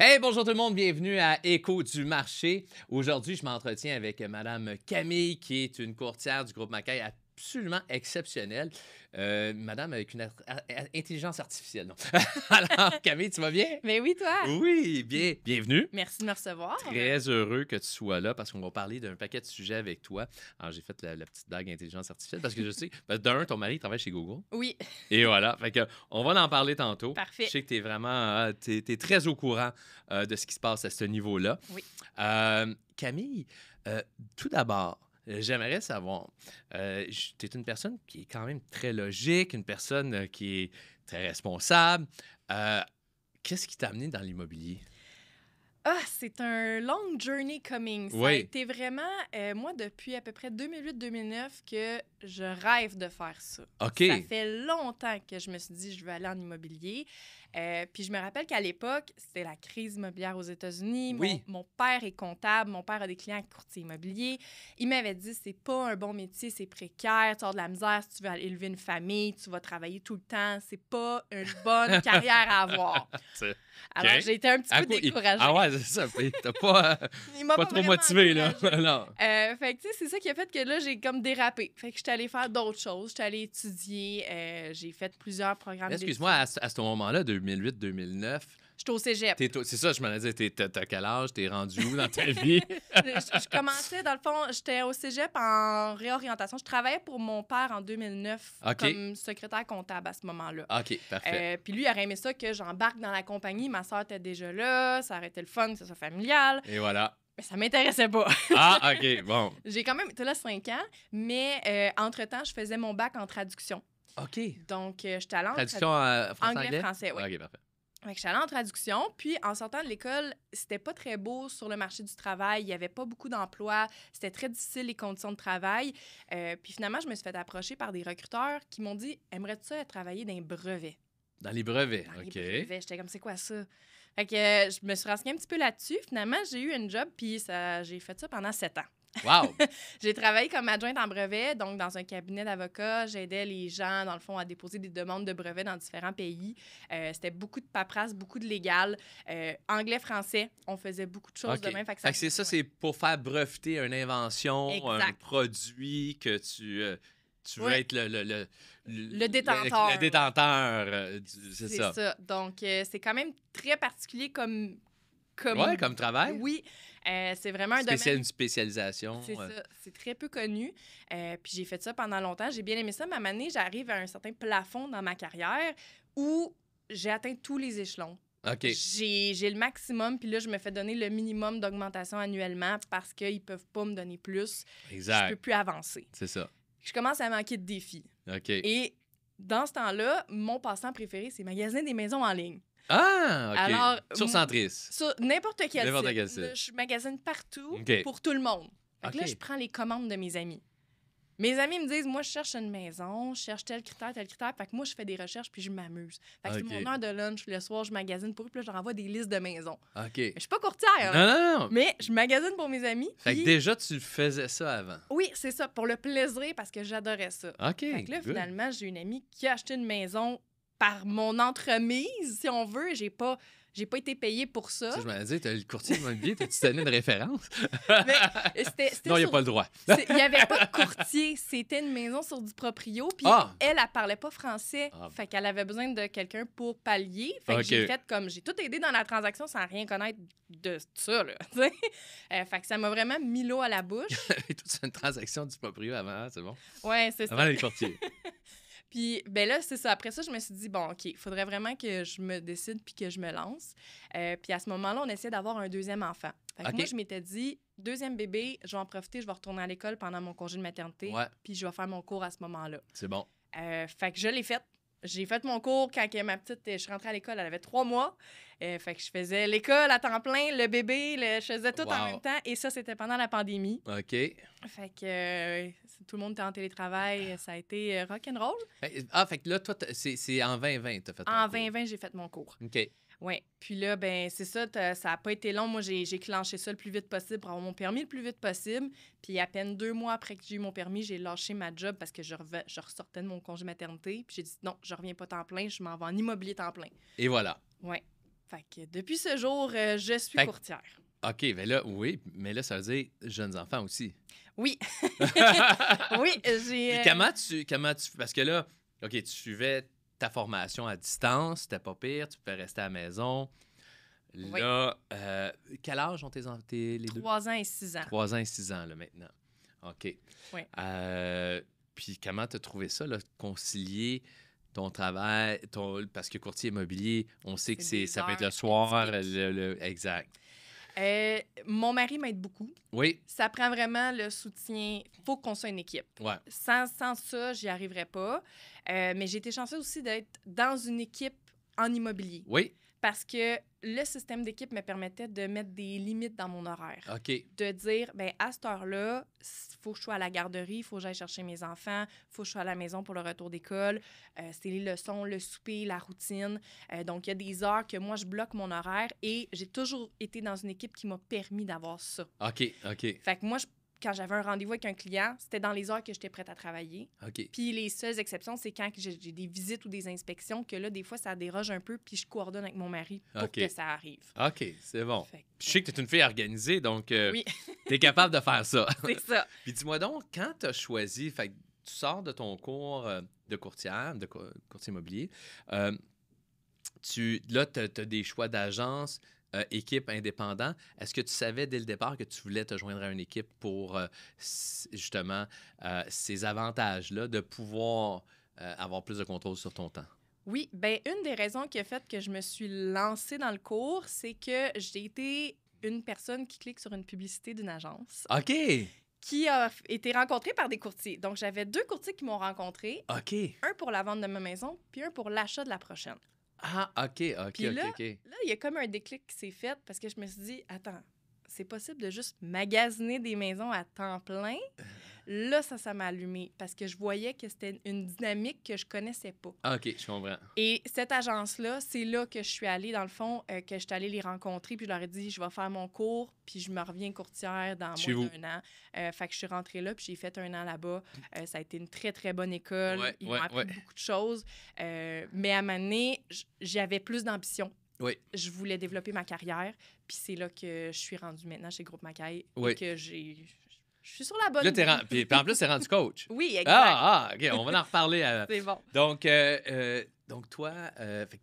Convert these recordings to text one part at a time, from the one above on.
Hey, bonjour tout le monde, bienvenue à Écho du marché. Aujourd'hui, je m'entretiens avec Madame Camille, qui est une courtière du groupe Mackay absolument exceptionnelle. Madame avec une intelligence artificielle, non? Alors, Camille, tu vas bien? Mais oui, toi. Oui, bien. Bienvenue. Merci de me recevoir. Très heureux que tu sois là parce qu'on va parler d'un paquet de sujets avec toi. Alors, j'ai fait la petite blague intelligence artificielle parce que je sais, d'un, ton mari travaille chez Google. Oui, Et voilà. Fait que, on va en parler tantôt. Parfait. Je sais que tu es vraiment t'es très au courant de ce qui se passe à ce niveau-là. Oui. Camille, tout d'abord, j'aimerais savoir, tu es une personne qui est quand même très logique, une personne qui est très responsable. Qu'est-ce qui t'a amené dans l'immobilier? c'est un long journey coming. Ça a Oui. été vraiment, moi, depuis à peu près 2008-2009 que je rêve de faire ça. OK. Ça fait longtemps que je me suis dit, je veux aller en immobilier. Puis je me rappelle qu'à l'époque, c'était la crise immobilière aux États-Unis. Oui. Mon père est comptable. Mon père a des clients courtiers immobiliers. Il m'avait dit, c'est pas un bon métier, c'est précaire. Tu as de la misère si tu veux aller élever une famille. Tu vas travailler tout le temps. C'est pas une bonne carrière à avoir. Alors, j'ai été un petit peu découragée. Ah ouais, c'est ça. T'as pas, Il m'a pas trop vraiment motivé, là. encouragée. Non. Fait que, tu sais, c'est ça qui a fait que là, j'ai comme dérapé. Fait que j'étais allée faire d'autres choses. J'étais allée étudier. J'ai fait plusieurs programmes Excuse-moi, à ce moment-là, 2008-2009, J'étais au cégep. c'est ça, je me disais, t'as quel âge? T'es rendu où dans ta vie? Je commençais, dans le fond, j'étais au cégep en réorientation. Je travaillais pour mon père en 2009 OK. comme secrétaire comptable à ce moment-là. OK, parfait. Puis lui, il aurait aimé ça que j'embarque dans la compagnie. Ma soeur était déjà là. Ça aurait été le fun, que ce soit familial. Et voilà. Mais ça m'intéressait pas. Ah, OK, bon. J'ai quand même été là 5 ans, mais entre-temps, je faisais mon bac en traduction. OK. Donc, j'étais allée en Traduction français-anglais? anglais-français, oui. OK, parfait. Fait que j'étais allée en traduction, puis en sortant de l'école, c'était pas très beau sur le marché du travail. Il y avait pas beaucoup d'emplois. C'était très difficile, les conditions de travail. Puis finalement, je me suis fait approcher par des recruteurs qui m'ont dit « Aimerais-tu ça travailler dans les brevets? » Dans les brevets, Dans OK. les brevets. J'étais comme « C'est quoi ça? » Fait que je me suis renseignée un petit peu là-dessus. Finalement, j'ai eu un job, puis j'ai fait ça pendant 7 ans. Wow! J'ai travaillé comme adjointe en brevet, donc dans un cabinet d'avocats. J'aidais les gens, dans le fond, à déposer des demandes de brevets dans différents pays. C'était beaucoup de paperasse, beaucoup de légal. Anglais-français, on faisait beaucoup de choses OK. de même. Fait que Fait que c'est ça, c'est pour faire breveter une invention, un Exact. produit que tu veux Oui. être le détenteur. Le détenteur, c'est C'est ça. ça. Donc, c'est quand même très particulier comme... Ouais, comme travail. Oui, c'est vraiment un domaine... Une spécialisation. C'est ça. C'est très peu connu. Puis j'ai fait ça pendant longtemps. J'ai bien aimé ça. Mais à un moment donné, j'arrive à un certain plafond dans ma carrière où j'ai atteint tous les échelons. OK. J'ai le maximum, puis là, je me fais donner le minimum d'augmentation annuellement parce qu'ils peuvent pas me donner plus. Je Exact. peux plus avancer. C'est ça. Je commence à manquer de défis. OK. Et dans ce temps-là, mon passe-temps préféré, c'est magasiner des maisons en ligne. Ah, OK. Alors, Sur Centris. Sur n'importe quel N'importe site. quel site. Là, je magasine partout OK. pour tout le monde. Fait que là, OK. je prends les commandes de mes amis. Mes amis me disent, moi, je cherche une maison, je cherche tel critère, tel critère. Fait que moi, je fais des recherches puis je m'amuse. Fait que OK. c'est mon heure de lunch. Le soir, je magasine pour eux puis là, je leur envoie des listes de maisons. OK. Mais je suis pas courtière, Non, hein, non, non. mais je magasine pour mes amis. Fait que puis- déjà, tu faisais ça avant. Oui, c'est ça, pour le plaisir parce que j'adorais ça. OK. Fait que là, good. finalement, j'ai une amie qui a acheté une maison par mon entremise, si on veut. J'ai pas été payée pour ça. Tu sais, je me disais, t'as le courtier immobilier, t'as-tu donné une référence? Mais c'était Non, il n'y a sur- pas le droit. Il n'y avait pas de courtier. C'était une maison sur du proprio. Puis Ah! elle parlait pas français. Ah. Fait qu'elle avait besoin de quelqu'un pour pallier. Fait que OK. j'ai fait comme... J'ai tout aidé dans la transaction sans rien connaître de ça, là. tu sais. Fait que ça m'a vraiment mis l'eau à la bouche. Et toute une transaction du proprio avant, c'est bon? Ouais, c'est ça. Avant les courtiers. Puis, ben là, c'est ça. Après ça, je me suis dit, bon, OK, il faudrait vraiment que je me décide puis que je me lance. Puis à ce moment-là, on essayait d'avoir un deuxième enfant. Fait que OK. moi, je m'étais dit, deuxième bébé, je vais en profiter, je vais retourner à l'école pendant mon congé de maternité. Ouais. Puis je vais faire mon cours à ce moment-là. C'est bon. Fait que je l'ai fait. J'ai fait mon cours quand que ma petite, je suis rentrée à l'école, elle avait 3 mois. Fait que je faisais l'école à temps plein, le bébé, je faisais tout en Wow. même temps. Et ça, c'était pendant la pandémie. OK. Fait que tout le monde était en télétravail. Ça a été rock'n'roll. Ah, fait que là, toi, c'est en 2020 t'as fait ton En cours. 2020, j'ai fait mon cours. OK. Oui. Puis là, ben c'est ça, ça n'a pas été long. Moi, j'ai clenché ça le plus vite possible pour avoir mon permis le plus vite possible. Puis à peine 2 mois après que j'ai eu mon permis, j'ai lâché ma job parce que je ressortais de mon congé maternité. Puis j'ai dit non, je reviens pas temps plein, je m'en vais en immobilier temps plein. Et voilà. Oui. Fait que depuis ce jour, je suis Fait que- courtière. OK, mais là, oui, mais là, ça veut dire jeunes enfants aussi. Oui. Oui, j'ai... Puis comment tu... Parce que là, OK, tu suivais ta formation à distance, c'était pas pire, tu pouvais rester à la maison. Oui. Là, quel âge ont les deux? 3 ans et 6 ans. 3 ans et 6 ans, là, maintenant. OK. Oui. Puis comment tu as trouvé ça, là, concilier ton travail, parce que courtier immobilier, on sait que C'est des ça peut être heures le soir, atypiques. exact. Mon mari m'aide beaucoup. Oui, Ça prend vraiment le soutien. Il faut qu'on soit une équipe. ouais. Sans ça, j'y arriverais pas. Mais j'ai été chanceuse aussi d'être dans une équipe en immobilier. Oui, Parce que le système d'équipe me permettait de mettre des limites dans mon horaire. OK. De dire, ben à cette heure-là, il faut que je sois à la garderie, il faut que j'aille chercher mes enfants, il faut que je sois à la maison pour le retour d'école. C'est les leçons, le souper, la routine. Donc, il y a des heures que moi, je bloque mon horaire et j'ai toujours été dans une équipe qui m'a permis d'avoir ça. OK, OK, Fait que moi, quand j'avais un rendez-vous avec un client, c'était dans les heures que j'étais prête à travailler. OK. Puis les seules exceptions, c'est quand j'ai des visites ou des inspections que là, des fois, ça déroge un peu, puis je coordonne avec mon mari pour OK. que ça arrive. OK, c'est bon. Fait que, Je sais que tu es une fille organisée, donc Oui. tu es capable de faire ça. c'est ça. Puis dis-moi donc, quand tu as choisi, fait que tu sors de ton cours de courtière, courtier immobilier, tu as des choix d'agence, équipe indépendant. Est-ce que tu savais dès le départ que tu voulais te joindre à une équipe pour justement ces avantages-là de pouvoir avoir plus de contrôle sur ton temps? Oui, bien, une des raisons qui a fait que je me suis lancée dans le cours, c'est que j'ai été une personne qui clique sur une publicité d'une agence OK! qui a été rencontrée par des courtiers. Donc, j'avais 2 courtiers qui m'ont rencontrée, OK! un pour la vente de ma maison, puis un pour l'achat de la prochaine. Ah, OK, OK, Puis OK, là, OK. Là, il y a comme un déclic qui s'est fait parce que je me suis dit, attends, c'est possible de juste magasiner des maisons à temps plein? Là, ça m'a allumé parce que je voyais que c'était une dynamique que je connaissais pas. OK, je comprends. Et cette agence-là, c'est là que je suis allée, dans le fond, que je suis allée les rencontrer, puis je leur ai dit, je vais faire mon cours, puis je me reviens courtière dans Chez moins vous. d'1 an. Fait que je suis rentrée là, puis j'ai fait 1 an là-bas. Ça a été une très, très bonne école. Ouais, Ils ouais, m'ont appris ouais. beaucoup de choses. Mais à un moment donné, j'avais plus d'ambition. Oui. Je voulais développer ma carrière, puis c'est là que je suis rendue maintenant chez Groupe Macaille Oui. et que je suis sur la bonne Là, voie. puis en plus, t'es rendu coach. Oui, exact. OK, on va en reparler. C'est bon. Donc toi,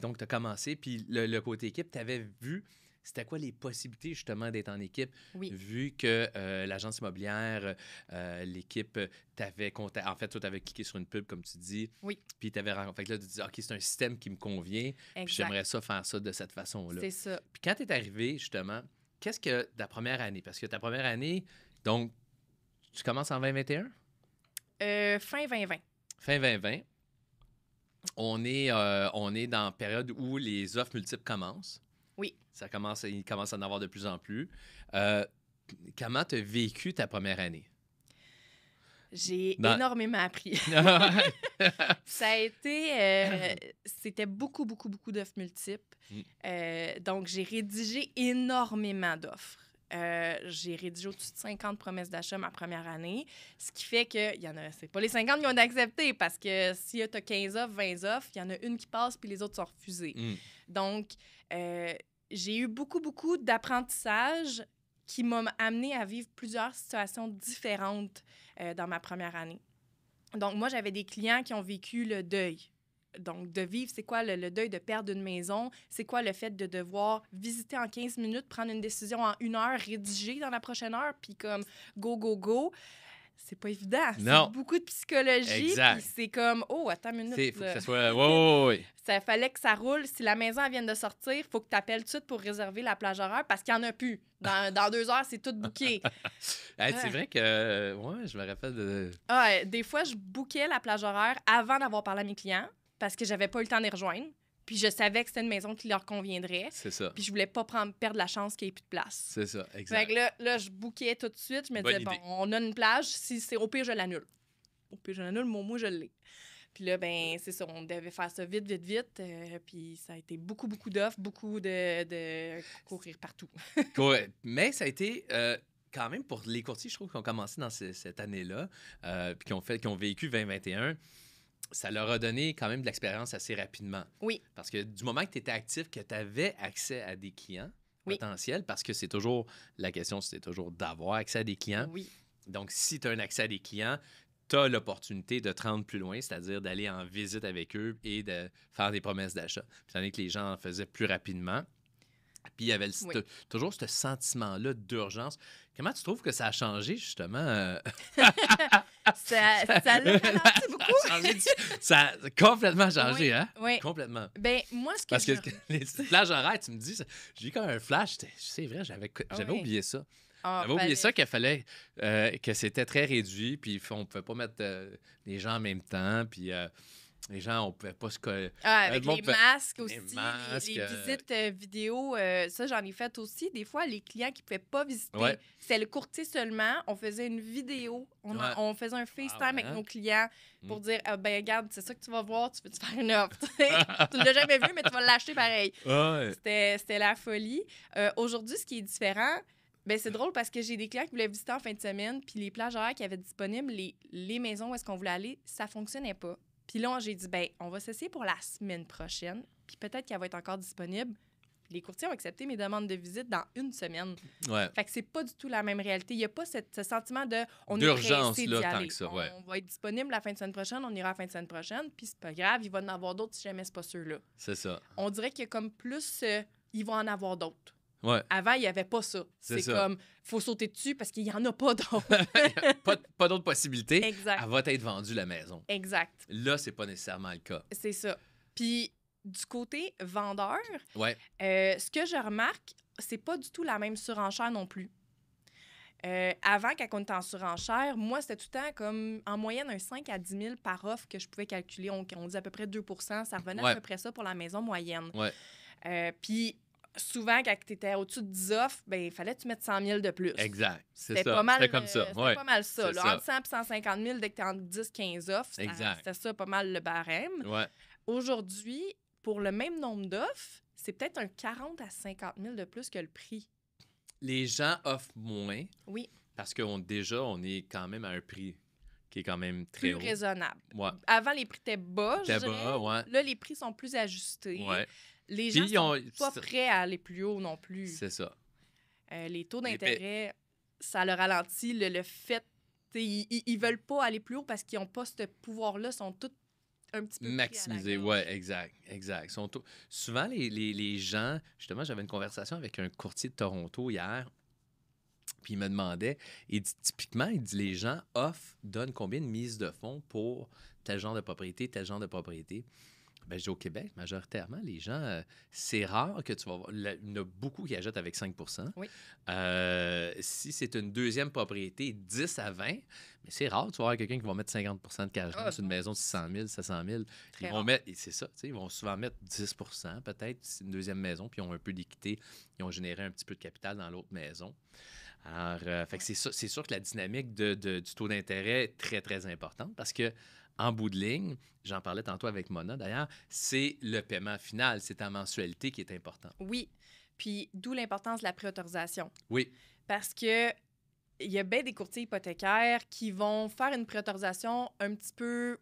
donc tu as commencé, puis le côté équipe, tu avais vu, c'était quoi les possibilités justement d'être en équipe, Oui. vu que l'agence immobilière, l'équipe t'avait contacté. En fait, toi, tu avais cliqué sur une pub, comme tu dis. Oui. Puis tu avais rencontré. Fait que là, tu dis, OK, c'est un système qui me convient, puis Exact. j'aimerais ça faire ça de cette façon-là. C'est ça. Puis quand tu es arrivé, justement, qu'est-ce que ta première année? Parce que ta première année, donc, tu commences en 2021? Fin 2020. Fin 2020. On est dans la période où les offres multiples commencent. Oui. Il commence à en avoir de plus en plus. Comment tu as vécu ta première année? J'ai Dans- énormément appris. Ça a été... c'était beaucoup, beaucoup, beaucoup d'offres multiples. Donc, j'ai rédigé énormément d'offres. J'ai rédigé au-dessus de 50 promesses d'achat ma première année, ce qui fait que c'est pas les 50 qui ont accepté, parce que si tu as 15 offres, 20 offres, il y en a une qui passe puis les autres sont refusées. Donc, j'ai eu beaucoup, beaucoup d'apprentissage qui m'a amené à vivre plusieurs situations différentes dans ma première année. Donc, moi, j'avais des clients qui ont vécu le deuil. Donc, de vivre, c'est quoi le deuil de perdre une maison? C'est quoi le fait de devoir visiter en 15 minutes, prendre une décision en 1 heure, rédiger dans la prochaine heure, puis comme go, go, go? C'est pas évident. Non. C'est beaucoup de psychologie. Exact. Puis c'est comme, oh, attends une minute. Il faut que là. ça soit... Oui. Ça fallait que ça roule. Si la maison elle vient de sortir, il faut que tu appelles tout de suite pour réserver la plage horaire parce qu'il n'y en a plus. Dans 2 heures, c'est tout booké. C'est vrai que... je me rappelle de... Des fois, je bookais la plage horaire avant d'avoir parlé à mes clients parce que j'avais pas eu le temps de les rejoindre. Puis je savais que c'était une maison qui leur conviendrait. C'est ça. Puis je voulais pas perdre la chance qu'il n'y ait plus de place. C'est ça, Fait exact. que là, je bookais tout de suite. Je me Bonne disais, bon, idée. on a une plage. Si c'est au pire, je l'annule. Au pire, je l'annule, moi, je l'ai. Puis là, ben c'est ça, on devait faire ça vite. Puis ça a été beaucoup, beaucoup d'offres, beaucoup de courir partout. Ouais. Mais ça a été... quand même, pour les courtiers, je trouve, qui ont commencé dans cette année-là, puis qui ont vécu 2021, ça leur a donné quand même de l'expérience assez rapidement. Oui. Parce que du moment que tu étais actif, que tu avais accès à des clients Oui. potentiels, parce que c'est toujours, la question, c'est toujours d'avoir accès à des clients. Oui. Donc, si tu as un accès à des clients, tu as l'opportunité de te rendre plus loin, c'est-à-dire d'aller en visite avec eux et de faire des promesses d'achat. Puis, étant donné que les gens en faisaient plus rapidement, puis il y avait Oui. toujours ce sentiment-là d'urgence. Comment tu trouves que ça a changé, justement? Ça l'a ralenti beaucoup. Ça a, changé ça a complètement changé, Oui, hein? oui. Complètement. Ben, moi, ce que Parce que je... les plages horaires, tu me dis, j'ai eu comme un flash. C'est vrai, j'avais Oui. oublié ça. Ah, J'avais oublié fallait- ça qu'il fallait que c'était très réduit, puis on ne pouvait pas mettre les gens en même temps, puis les gens, on ne pouvait pas se coller. Ah, avec le monde les pouvait- masques aussi, les masques, les visites vidéo, ça, j'en ai fait aussi. Des fois, les clients qui ne pouvaient pas visiter, Ouais. c'était le courtier seulement. On faisait une vidéo, Ouais. on faisait un FaceTime avec hein? nos clients pour Mm. dire ah, ben regarde, c'est ça que tu vas voir, tu veux te faire une offre. Tu ne l'as jamais vu, mais tu vas l'acheter pareil. Ouais. C'était la folie. Aujourd'hui, ce qui est différent, ben c'est drôle parce que j'ai des clients qui voulaient visiter en fin de semaine, puis les plages horaires qui avaient disponibles, les maisons où est-ce qu'on voulait aller, ça fonctionnait pas. Puis là, j'ai dit, ben on va s'essayer pour la semaine prochaine, puis peut-être qu'elle va être encore disponible. Les courtiers ont accepté mes demandes de visite dans une semaine. Ouais. Fait que c'est pas du tout la même réalité. Il n'y a pas ce sentiment de on est D'urgence, pressé d'y là, tant aller. que ça, ouais. On va être disponible la fin de semaine prochaine, on ira la fin de semaine prochaine, puis c'est pas grave, il va en avoir d'autres si jamais c'est pas ceux-là. C'est ça. On dirait qu'il y a comme plus, il va en avoir d'autres. Ouais. Avant, il n'y avait pas ça. C'est ça. comme, faut sauter dessus parce qu'il n'y en a pas d'autres. pas d'autres possibilités. Exact. Elle va être vendue, la maison. Exact. Là, c'est pas nécessairement le cas. C'est ça. Puis, du côté vendeur, Ouais. ce que je remarque, c'est pas du tout la même surenchère non plus. Avant, quand on était en surenchère, moi, c'était tout le temps comme en moyenne un 5 à 10 000 par offre que je pouvais calculer. On dit à peu près 2 ça revenait Ouais. à peu près ça pour la maison moyenne. Ouais. Puis, souvent, quand tu étais au-dessus de 10 offres, ben, il fallait que tu mettes 100 000 de plus. Exact. C'est C'était ça. pas mal, C'était comme ça. c'était Ouais. pas mal ça. C'est Là, ça. entre 100 et 150 000, dès que tu es entre 10-15 offres, Exact. c'était ça pas mal le barème. Ouais. Aujourd'hui, pour le même nombre d'offres, c'est peut-être un 40 à 50 000 de plus que le prix. Les gens offrent moins Oui, parce qu'on est quand même à un prix qui est quand même très plus haut. raisonnable. Ouais. Avant, les prix étaient bas, je T'es dirais. bas, ouais. Là, les prix sont plus ajustés. Ouais. Les Puis, gens ils sont pas prêts à aller plus haut non plus. C'est ça. Les taux Les d'intérêt, ça le ralentit. Le fait, ils veulent pas aller plus haut parce qu'ils n'ont pas ce pouvoir-là, sont tous un petit peu pris à la Maximiser, gorge. ouais, exact, exact. Souvent, les gens, justement, j'avais une conversation avec un courtier de Toronto hier, puis il me demandait, il dit typiquement, les gens donnent combien de mise de fonds pour tel genre de propriété, tel genre de propriété. Ben, je dis au Québec, majoritairement, les gens, c'est rare que tu vas voir. Il y en a beaucoup qui achètent avec 5 Oui. Si c'est une deuxième propriété, 10 à 20, mais c'est rare, tu vas avoir quelqu'un qui va mettre 50 de cash down sur une non. maison de 600 000, 700 000. Très Ils vont rare. mettre, et c'est ça, tu sais, ils vont souvent mettre 10 peut-être, si c'est une deuxième maison, puis ils ont un peu d'équité, ils ont généré un petit peu de capital dans l'autre maison. Alors, fait que c'est sûr que la dynamique du taux d'intérêt est très, très importante parce que en bout de ligne, j'en parlais tantôt avec Mona d'ailleurs, c'est le paiement final, c'est ta mensualité qui est important. Oui. Puis d'où l'importance de la préautorisation. Oui, Parce que il y a bien des courtiers hypothécaires qui vont faire une préautorisation un petit peu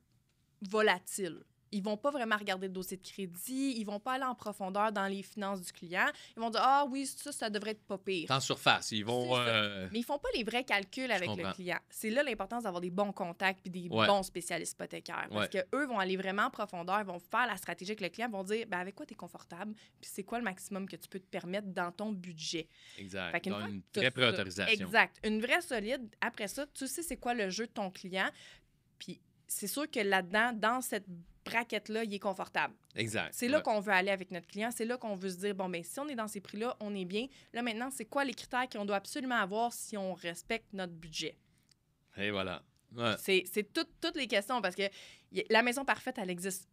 volatile. Ils vont pas vraiment regarder le dossier de crédit, ils vont pas aller en profondeur dans les finances du client. Ils vont dire ah oui, ça devrait être pas pire. en surface, ils vont... C'est ça. Mais ils font pas les vrais calculs avec le comprends. client. C'est là l'importance d'avoir des bons contacts puis des Ouais. bons spécialistes hypothécaires. Parce Ouais. que eux vont aller vraiment en profondeur, ils vont faire la stratégie avec le client, vont dire ben, avec quoi tu es confortable, puis c'est quoi le maximum que tu peux te permettre dans ton budget. Exact. Fait qu'une Donc, fois une que t'as vraie ça, préautorisation. Exact. Une vraie solide. Après ça, tu sais c'est quoi le jeu de ton client. Puis c'est sûr que là-dedans, dans cette braquette-là, il est confortable. Exact. C'est là Ouais. qu'on veut aller avec notre client. C'est là qu'on veut se dire, bon, ben si on est dans ces prix-là, on est bien. Là, maintenant, c'est quoi les critères qu'on doit absolument avoir si on respecte notre budget? Et voilà. Ouais. C'est toutes les questions parce que la maison parfaite, elle existe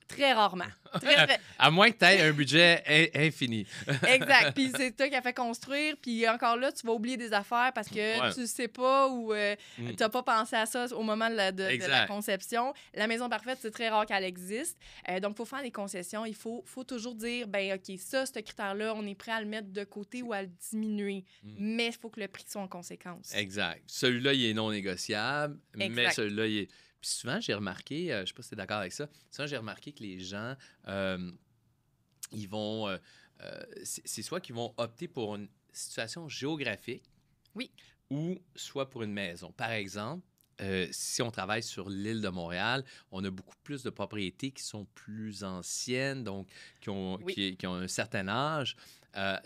très rarement. Très. À moins que tu aies un budget infini. Exact. Puis c'est toi qui as fait construire. Puis encore là, tu vas oublier des affaires parce que Ouais. tu sais pas ou Mm. tu n'as pas pensé à ça au moment de la Exact. conception. La maison parfaite, c'est très rare qu'elle existe. Donc, il faut faire des concessions. Il faut toujours dire, ben OK, ce critère-là, on est prêt à le mettre de côté ou à le diminuer. Mm. Mais il faut que le prix soit en conséquence. Exact. Celui-là, il est non négociable, mais Exact. celui-là, il est... Puis souvent, j'ai remarqué, je ne sais pas si tu es d'accord avec ça, souvent, j'ai remarqué que les gens, ils vont, c'est soit qu'ils vont opter pour une situation géographique Oui. ou soit pour une maison. Par exemple, si on travaille sur l'île de Montréal, on a beaucoup plus de propriétés qui sont plus anciennes, donc Oui. qui ont un certain âge.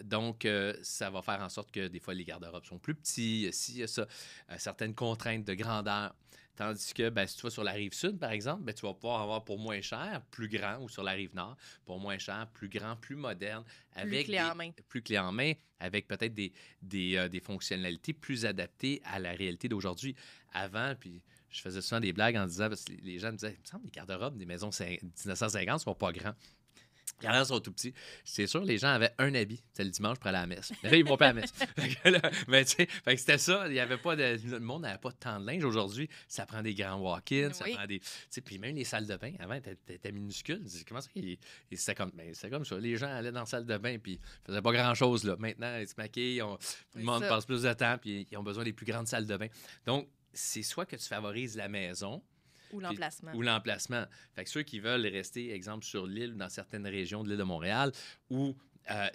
Donc, ça va faire en sorte que des fois, les garde-robes sont plus petits, s'il y a ça, certaines contraintes de grandeur. Tandis que ben, si tu vas sur la rive sud, par exemple, ben, tu vas pouvoir avoir pour moins cher, plus grand, ou sur la rive nord, pour moins cher, plus grand, plus moderne, Plus clé en main. plus clés en main, avec peut-être des fonctionnalités plus adaptées à la réalité d'aujourd'hui. Avant, puis je faisais souvent des blagues en disant, parce que les gens me disaient, il me semble que les garde-robes des maisons 1950 ne sont pas grands. Les garde-robes sont tout petits. C'est sûr, les gens avaient un habit. C'était le dimanche pour aller à la messe. Mais là, ils vont pas à la messe. Mais tu sais, c'était ça. Il y avait pas de, le monde n'avait pas tant de linge. Aujourd'hui, ça prend des grands walk-ins, ça Oui. prend des. Tu sais, puis même les salles de bain, avant, t'étais minuscule. Comment ça? C'était comme, ben, c'était comme ça. Les gens allaient dans la salle de bain, puis ils faisaient pas grand-chose, là. Maintenant, ils se maquillent, le monde passe plus de temps, puis ils ont besoin des plus grandes salles de bain. Donc, c'est soit que tu favorises la maison, Ou l'emplacement. ou l'emplacement. Fait que ceux qui veulent rester, exemple, sur l'île ou dans certaines régions de l'île de Montréal, où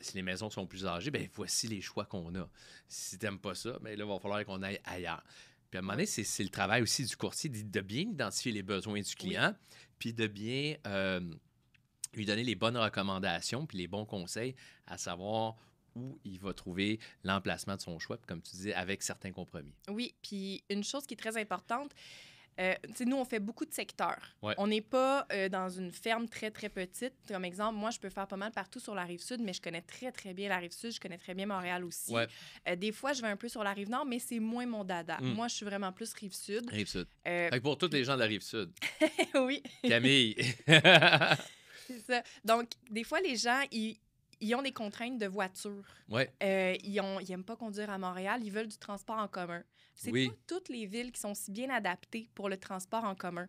si les maisons sont plus âgées, bien, voici les choix qu'on a. Si tu n'aimes pas ça, bien, là, il va falloir qu'on aille ailleurs. Puis à un moment donné, c'est le travail aussi du courtier de bien identifier les besoins du client, puis de bien lui donner les bonnes recommandations, puis les bons conseils, à savoir où il va trouver l'emplacement de son choix, puis comme tu dis, avec certains compromis. Oui, puis une chose qui est très importante, tu sais, nous, on fait beaucoup de secteurs. Ouais. On n'est pas dans une ferme très, très petite. Comme exemple, moi, je peux faire pas mal partout sur la Rive-Sud, mais je connais très, très bien la Rive-Sud. Je connais très bien Montréal aussi. Ouais. Des fois, je vais un peu sur la Rive-Nord, mais c'est moins mon dada. Moi, je suis vraiment plus Rive-Sud. Rive-Sud. Fait que pour tous les gens de la Rive-Sud. Oui. Camille. C'est ça. Donc, des fois, les gens, ils ont des contraintes de voiture. Ouais. Ils n'aiment pas conduire à Montréal. Ils veulent du transport en commun. C'est Oui. pas toutes les villes qui sont si bien adaptées pour le transport en commun.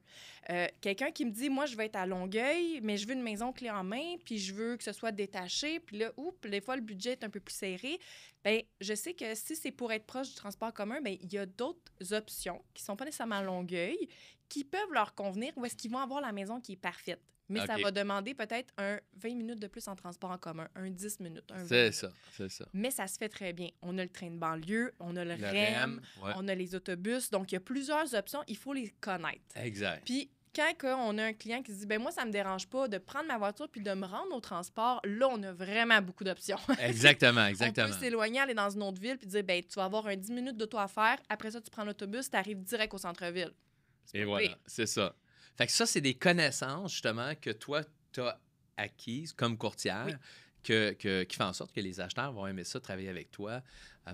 Quelqu'un qui me dit, moi, je vais être à Longueuil, mais je veux une maison clé en main, puis je veux que ce soit détaché, puis là, des fois, le budget est un peu plus serré. Bien, je sais que si c'est pour être proche du transport commun, bien, il y a d'autres options qui sont pas nécessairement à Longueuil, qui peuvent leur convenir, ou est-ce qu'ils vont avoir la maison qui est parfaite. Mais ça va demander peut-être un 20 minutes de plus en transport en commun, un 10 minutes, un 20 C'est minutes. ça, c'est ça. Mais ça se fait très bien. On a le train de banlieue, on a le REM, REM, ouais. on a les autobus. Donc, il y a plusieurs options. Il faut les connaître. Exact. Puis, quand on a un client qui se dit, ben moi, ça me dérange pas de prendre ma voiture puis de me rendre au transport, là, on a vraiment beaucoup d'options. Exactement, exactement. On peut s'éloigner, aller dans une autre ville puis dire, ben tu vas avoir un 10 minutes d'auto à faire. Après ça, tu prends l'autobus, tu arrives direct au centre-ville. Et voilà, c'est ça. Fait que ça, c'est des connaissances, justement, que toi, tu as acquises comme courtière, qui font en sorte que les acheteurs vont aimer ça, travailler avec toi,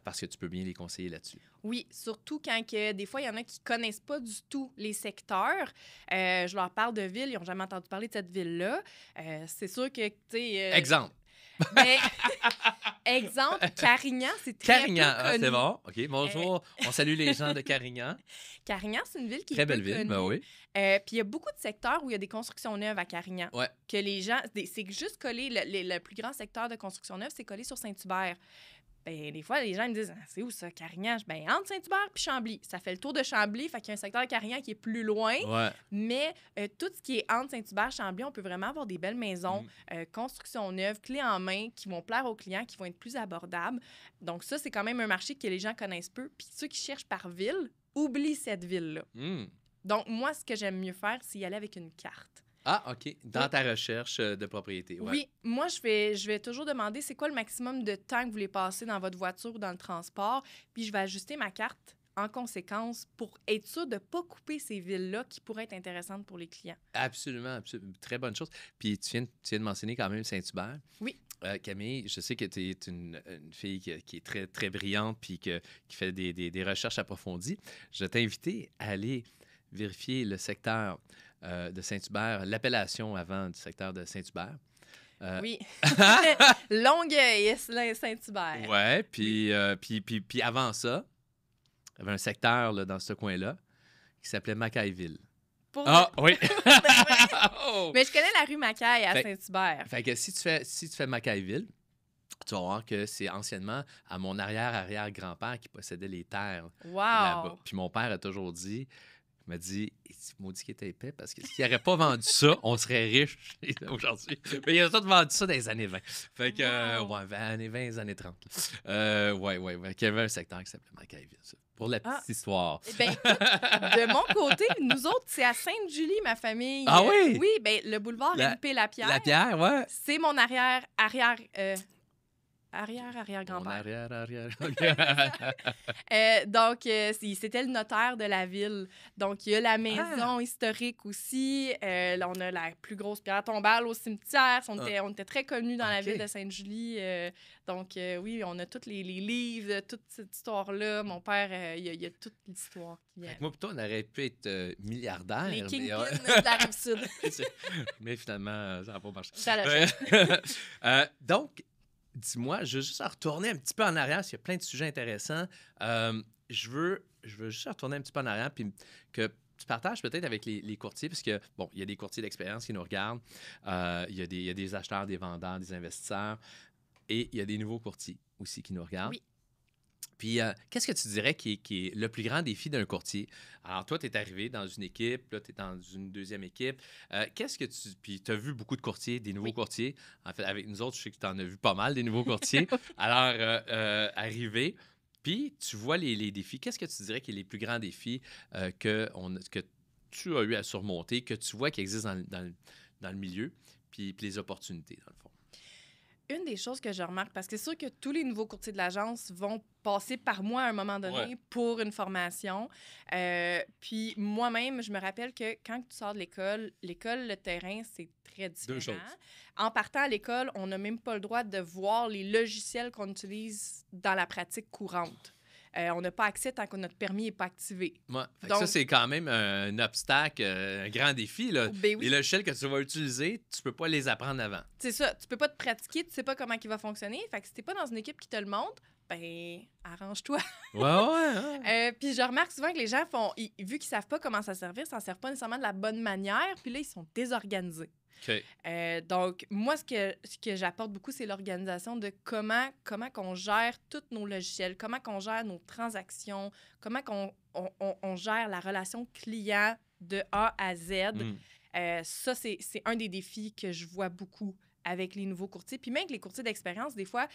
parce que tu peux bien les conseiller là-dessus. Oui, surtout quand des fois, il y en a qui connaissent pas du tout les secteurs. Je leur parle de ville, ils n'ont jamais entendu parler de cette ville-là. C'est sûr que, tu sais... Exemple. Mais, exemple, Carignan, c'est très Carignan, peu connu. c'est bon. OK, bonjour. On salue les gens de Carignan. Carignan, c'est une ville qui Très est peu belle ville, connue. ben oui. Puis il y a beaucoup de secteurs où il y a des constructions neuves à Carignan. Ouais. Que les gens... C'est juste collé... Le plus grand secteur de construction neuve, c'est collé sur Saint-Hubert. Ben, des fois, les gens me disent, c'est où ça, Carignan? Ben, entre Saint-Hubert puis Chambly. Ça fait le tour de Chambly, fait qu'il y a un secteur de Carignan qui est plus loin. Ouais. Mais tout ce qui est entre Saint-Hubert et Chambly, on peut vraiment avoir des belles maisons, construction neuve, clés en main, qui vont plaire aux clients, qui vont être plus abordables. Donc ça, c'est quand même un marché que les gens connaissent peu. Puis ceux qui cherchent par ville, oublient cette ville-là. Donc moi, ce que j'aime mieux faire, c'est y aller avec une carte. Ah, OK. Dans ta recherche de propriété. Ouais. Oui, moi, je vais toujours demander c'est quoi le maximum de temps que vous voulez passer dans votre voiture ou dans le transport, puis je vais ajuster ma carte en conséquence pour être sûr de ne pas couper ces villes-là qui pourraient être intéressantes pour les clients. Absolument, absolument. Très bonne chose. Puis tu viens de mentionner quand même Saint-Hubert. Oui. Camille, je sais que tu es une fille qui est très, très brillante puis qui fait des recherches approfondies. Je vais t'inviter à aller vérifier le secteur de Saint-Hubert, l'appellation avant du secteur de Saint-Hubert. Oui. Longueuil, Saint-Hubert. Oui, puis avant ça, il y avait un secteur là, dans ce coin-là qui s'appelait Mackayville. Oui! Oh! Mais je connais la rue Mackay à Saint-Hubert. Fait que si tu fais Mackayville, tu vas voir que c'est anciennement à mon arrière-arrière-grand-père qui possédait les terres là-bas. Puis mon père a toujours dit, Il m'a dit, maudit qu'il était épais, parce que s'il n'aurait pas vendu ça, on serait riche aujourd'hui. Mais il a tout vendu ça dans les années 20. Fait que, Wow. années 20, les années 30. Ouais. Il y avait un secteur qui s'appelait Macaiville, ça. Pour la petite histoire. Eh ben, écoute, de mon côté, nous autres, c'est à Sainte-Julie, ma famille. Ah oui? Oui, ben le boulevard MP Lapierre. La pierre, ouais. C'est mon arrière-grand-père. Mon arrière. Donc, c'était le notaire de la ville. Donc, il y a la maison historique aussi. Là, on a la plus grosse pierre tombale au cimetière. On était très connus dans la ville de Sainte-Julie. Donc, oui, on a tous les livres, toute cette histoire-là. Mon père, il y a toute l'histoire qui vient. Moi, plutôt, on aurait pu être milliardaire. Les mais, kingpins de la Rive-Sud. mais finalement, ça n'a pas marché. Ça l'a Donc, dis-moi, je veux juste retourner un petit peu en arrière, parce qu'il y a plein de sujets intéressants. Je veux juste retourner un petit peu en arrière, puis que tu partages peut-être avec les courtiers, parce que, bon, il y a des courtiers d'expérience qui nous regardent, il y a des acheteurs, des vendeurs, des investisseurs, et il y a des nouveaux courtiers aussi qui nous regardent. Oui. Puis, qu'est-ce que tu dirais qui est le plus grand défi d'un courtier? Alors, toi, tu es arrivé dans une équipe, là, tu es dans une deuxième équipe. Puis, tu as vu beaucoup de courtiers, des nouveaux courtiers. En fait, avec nous autres, je sais que tu en as vu pas mal, des nouveaux courtiers. Alors, arriver, puis tu vois les défis. Qu'est-ce que tu dirais qui est les plus grands défis que tu as eu à surmonter, que tu vois qui existent dans le milieu, puis les opportunités, dans le fond? Une des choses que je remarque, parce que c'est sûr que tous les nouveaux courtiers de l'agence vont passer par moi à un moment donné pour une formation. Puis moi-même, je me rappelle que quand tu sors de l'école, le terrain, c'est très différent. Deux choses. En partant à l'école, on n'a même pas le droit de voir les logiciels qu'on utilise dans la pratique courante. On n'a pas accès tant que notre permis n'est pas activé. Ouais. Donc, ça, c'est quand même un obstacle, un grand défi. Là. Ben oui. Les logiciels que tu vas utiliser, tu peux pas les apprendre avant. C'est ça. Tu peux pas te pratiquer, tu sais pas comment il va fonctionner. Fait que si t'es pas dans une équipe qui te le montre, ben, arrange-toi. Ouais. Puis je remarque souvent que les gens vu qu'ils savent pas comment ça servir, ça ne servent pas nécessairement de la bonne manière. Puis là, ils sont désorganisés. OK. Donc, moi, ce que j'apporte beaucoup, c'est l'organisation de comment qu'on gère tous nos logiciels, comment qu'on gère nos transactions, comment qu'on on gère la relation client de A à Z. Ça, c'est un des défis que je vois beaucoup avec les nouveaux courtiers. Puis même avec les courtiers d'expérience, des fois,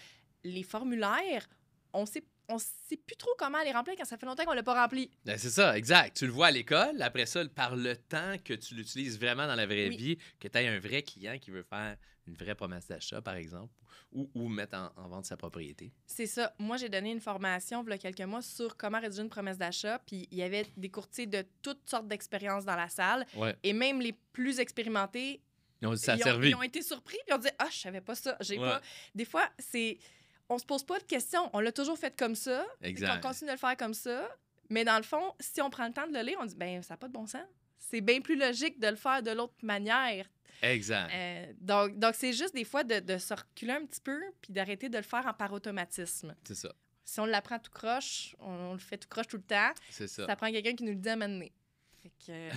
les formulaires, on sait plus trop comment les remplir quand ça fait longtemps qu'on l'a pas rempli. Ben, c'est ça, exact. Tu le vois à l'école. Après ça, par le temps que tu l'utilises vraiment dans la vraie vie, que tu aies un vrai client qui veut faire une vraie promesse d'achat, par exemple, ou mettre en vente sa propriété. C'est ça. Moi, j'ai donné une formation il y a quelques mois sur comment rédiger une promesse d'achat. Puis il y avait des courtiers de toutes sortes d'expériences dans la salle. Ouais. Et même les plus expérimentés, Ils ont été surpris. Puis on dit « Ah, je savais pas ça. J'ai pas... » Des fois, on se pose pas de questions. On l'a toujours fait comme ça. Exact. On continue de le faire comme ça. Mais dans le fond, si on prend le temps de le lire, on dit « Ben, ça n'a pas de bon sens. » C'est bien plus logique de le faire de l'autre manière. Exact. Donc, c'est juste des fois de se reculer un petit peu puis d'arrêter de le faire par automatisme. C'est ça. Si on l'apprend tout croche, on le fait tout croche tout le temps. C'est ça. Ça prend quelqu'un qui nous le dit à un moment donné. Fait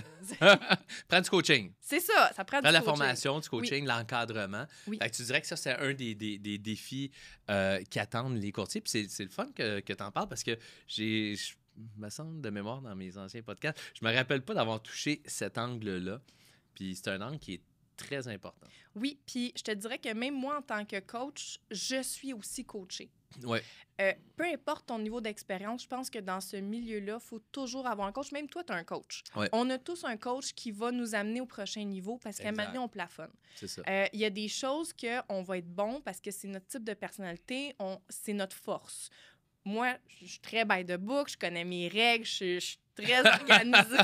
Prends du coaching. C'est ça, ça prend du Prends la coaching. formation, du coaching, l'encadrement. Oui. Fait que tu dirais que ça, c'est un des défis qui attendent les courtiers. Puis c'est le fun que tu en parles parce que je me semble de mémoire dans mes anciens podcasts, je me rappelle pas d'avoir touché cet angle-là. Puis c'est un angle qui est très important. Oui, puis je te dirais que même moi, en tant que coach, je suis aussi coachée. Ouais. Peu importe ton niveau d'expérience, je pense que dans ce milieu-là, il faut toujours avoir un coach. Même toi, tu as un coach. Ouais. On a tous un coach qui va nous amener au prochain niveau parce qu'à un moment donné, on plafonne. C'est ça. Il y a des choses qu'on va être bon parce que c'est notre type de personnalité, c'est notre force. Moi, je suis très by the book, je connais mes règles, je suis très organisée.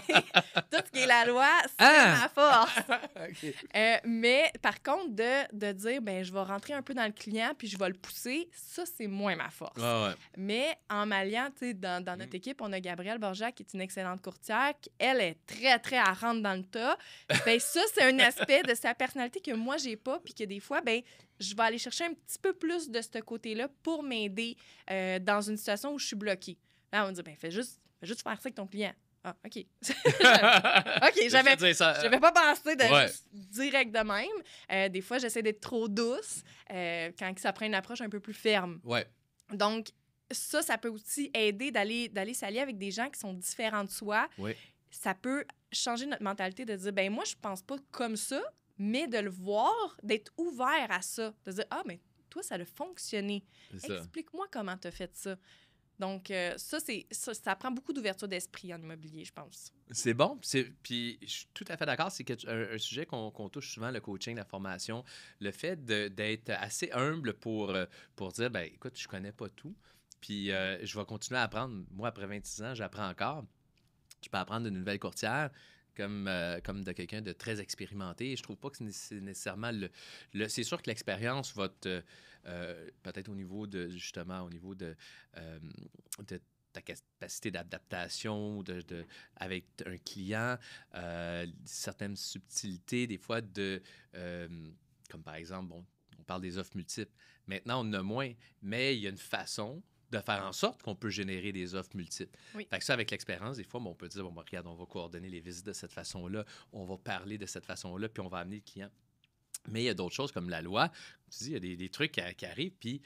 Tout ce qui est la loi, c'est ma force. OK. Mais par contre, de dire, ben je vais rentrer un peu dans le client puis je vais le pousser, ça, c'est moins ma force. Ouais. Mais en m'alliant, tu sais, dans notre équipe, on a Gabrielle Borjak, qui est une excellente courtière. Elle est très, très à rentrer dans le tas. Ben ça, c'est un aspect de sa personnalité que moi, j'ai pas puis que des fois, ben je vais aller chercher un petit peu plus de ce côté-là pour m'aider dans une situation où je suis bloquée. Là, on me dit, ben fais juste faire ça avec ton client. Ah, OK. OK, j'avais pas pensé de juste direct de même. Des fois, j'essaie d'être trop douce quand ça prend une approche un peu plus ferme. Ouais. Donc, ça peut aussi aider d'aller s'allier avec des gens qui sont différents de soi. Oui. ça peut changer notre mentalité de dire, ben moi, je pense pas comme ça, mais de le voir, d'être ouvert à ça, de dire, ah, mais toi, ça a fonctionné. C'est ça. Explique-moi comment tu as fait ça. Donc, ça prend beaucoup d'ouverture d'esprit en immobilier, je pense. C'est bon. Puis je suis tout à fait d'accord. C'est un sujet qu'on touche souvent, le coaching, la formation. Le fait d'être assez humble pour dire, ben écoute, je connais pas tout. Puis je vais continuer à apprendre. Moi, après 26 ans, j'apprends encore. Je peux apprendre d'une nouvelle courtière comme de quelqu'un de très expérimenté. Je trouve pas que c'est nécessairement c'est sûr que l'expérience va peut-être au niveau de ta capacité d'adaptation avec un client, certaines subtilités, des fois comme par exemple, bon, on parle des offres multiples. Maintenant, on en a moins, mais il y a une façon de faire en sorte qu'on peut générer des offres multiples. Oui. Fait que ça, avec l'expérience, des fois, on peut dire, bon, regarde, on va coordonner les visites de cette façon-là, on va parler de cette façon-là, puis on va amener le client. Mais il y a d'autres choses comme la loi. Tu dis, il y a des trucs qui arrivent, puis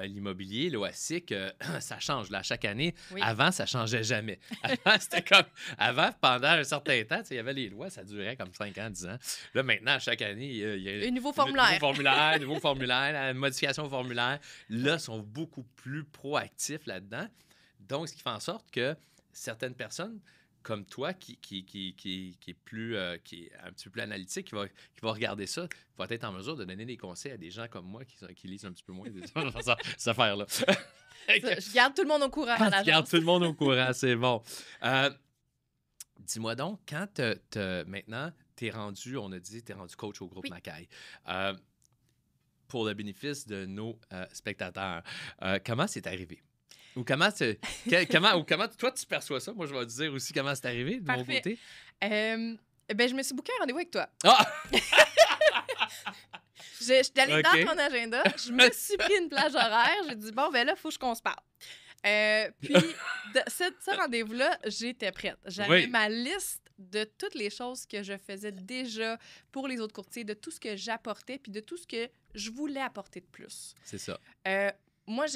l'immobilier, l'OASIC, ça change. Là, chaque année, Oui. avant, ça changeait jamais. Avant, c'était comme... Avant, pendant un certain temps, il y avait les lois, ça durait comme 5 ans, 10 ans. Là, maintenant, chaque année, il y a Un nouveau formulaire. nouveau formulaire, la modification au formulaire. Là, ils sont beaucoup plus proactifs là-dedans. Donc, ce qui fait en sorte que certaines personnes comme toi, qui est plus, qui est un petit peu plus analytique, qui va regarder ça, va être en mesure de donner des conseils à des gens comme moi qui lisent un petit peu moins ces affaires-là. Je garde tout le monde au courant à l'agence. Je garde tout le monde au courant, c'est bon. Dis-moi donc, quand maintenant, t'es rendu, on a dit, t'es rendu coach au groupe Mackay. Pour le bénéfice de nos spectateurs, comment c'est arrivé? Ou comment toi, tu perçois ça? Moi, je vais te dire aussi comment c'est arrivé de mon côté. Je me suis booké un rendez-vous avec toi. Ah! Je suis allée dans ton agenda, je me suis pris une plage horaire, j'ai dit, bon, ben là, il faut qu'on se parle. Puis, ce rendez-vous-là, j'étais prête. J'avais ma liste de toutes les choses que je faisais déjà pour les autres courtiers, de tout ce que j'apportais, puis de tout ce que je voulais apporter de plus. C'est ça. Moi,